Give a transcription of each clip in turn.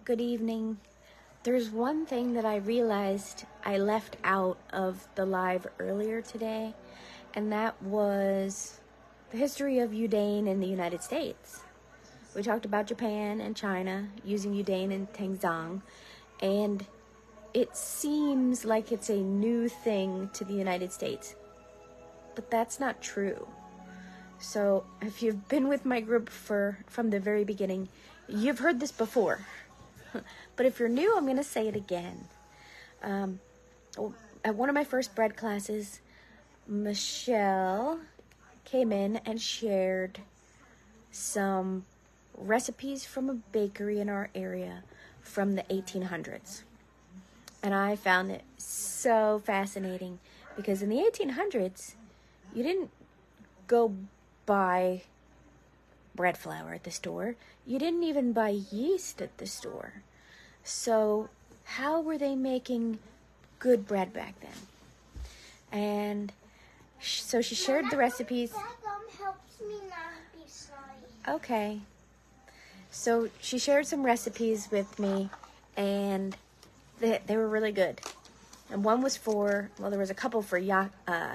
Good evening. There's one thing that I realized I left out of the live earlier today, and that was the history of Yudane in the United States. We talked about Japan and China using Yudane and Tangzhong, and it seems like it's a new thing to the United States, but that's not true. So if you've been with my group from the very beginning, you've heard this before. But if you're new, I'm going to say it again. At one of my first bread classes, Michelle came in and shared some recipes from a bakery in our area from the 1800s. And I found it so fascinating because in the 1800s, you didn't go buy bread flour at the store. You didn't even buy yeast at the store. So how were they making good bread back then? And so she shared the recipes. That helps me not be shy. Okay. So she shared some recipes with me, and they were really good. And one was there was a couple for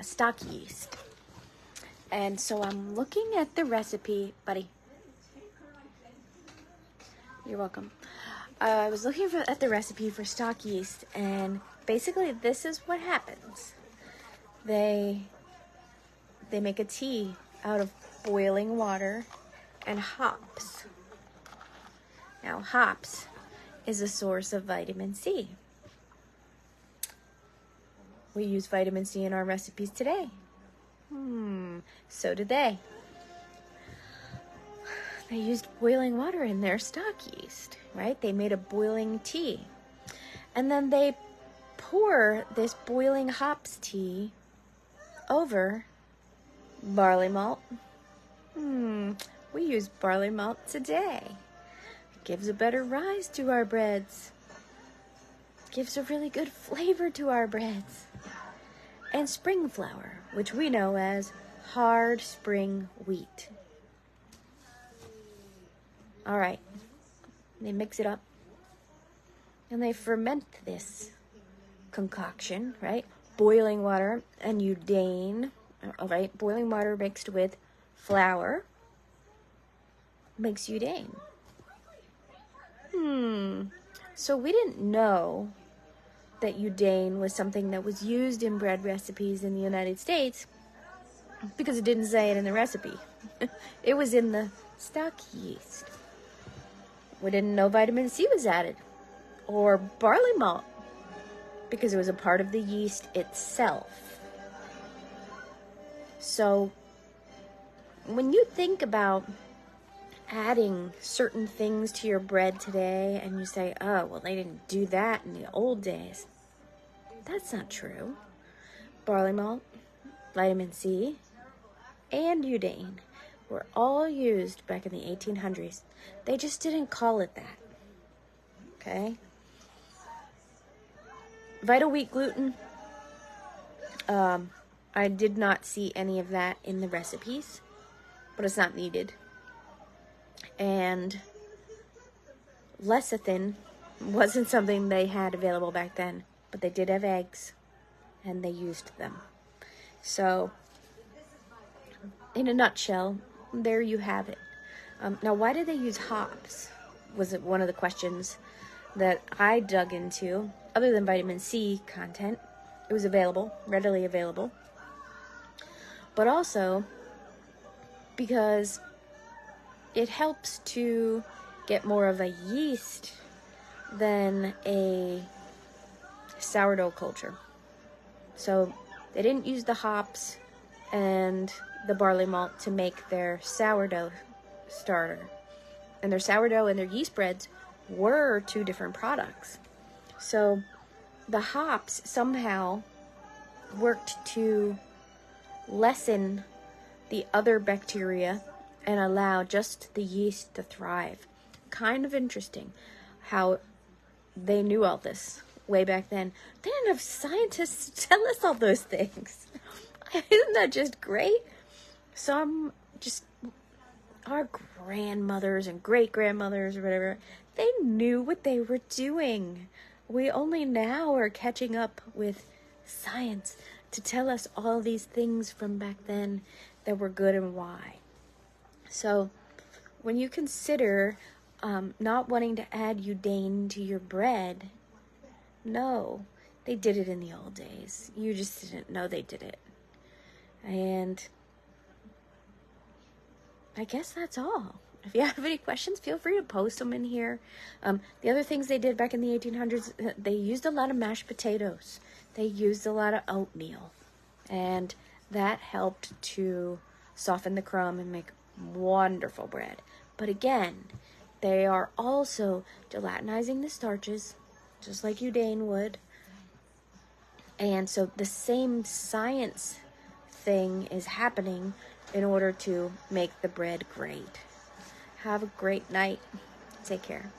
stock yeast. And so I'm looking at the recipe, buddy. You're welcome. I was looking at the recipe for stock yeast, and basically this is what happens. They make a tea out of boiling water and hops. Now, hops is a source of vitamin C. We use vitamin C in our recipes today. So did they. They used boiling water in their stock yeast, right? They made a boiling tea. And then they pour this boiling hops tea over barley malt. We use barley malt today. It gives a better rise to our breads. It gives a really good flavor to our breads. And spring flour, which we know as hard spring wheat. All right, they mix it up and they ferment this concoction, right? Boiling water and Yudane, all right? Boiling water mixed with flour makes Yudane. So we didn't know that Yudane was something that was used in bread recipes in the United States because it didn't say it in the recipe. It was in the stock yeast. We didn't know vitamin C was added, or barley malt, because it was a part of the yeast itself. So when you think about adding certain things to your bread today and you say, oh, well, they didn't do that in the old days, that's not true. Barley malt, vitamin C, and Yudane were all used back in the 1800s. They just didn't call it that. Okay? Vital wheat gluten. I did not see any of that in the recipes, but it's not needed. And lecithin wasn't something they had available back then, but they did have eggs, and they used them. So, in a nutshell, there you have it. Now, why did they use hops? Was it one of the questions that I dug into? Other than vitamin C content, it was available, readily available. But also because it helps to get more of a yeast than a sourdough culture. So they didn't use the hops and the barley malt to make their sourdough starter. And their sourdough and their yeast breads were two different products. So the hops somehow worked to lessen the other bacteria and allow just the yeast to thrive. Kind of interesting how they knew all this way back then. They didn't have scientists to tell us all those things. Isn't that just great? So I'm just our grandmothers and great-grandmothers or whatever, they knew what they were doing. We only now are catching up with science to tell us all these things from back then that were good and why. So when you consider not wanting to add Yudane to your bread, no, they did it in the old days. You just didn't know they did it. And I guess that's all. If you have any questions, feel free to post them in here. The other things they did back in the 1800s, they used a lot of mashed potatoes. They used a lot of oatmeal. And that helped to soften the crumb and make wonderful bread. But again, they are also gelatinizing the starches, just like Yudane would. And so the same science thing is happening in order to make the bread great. Have a great night. Take care.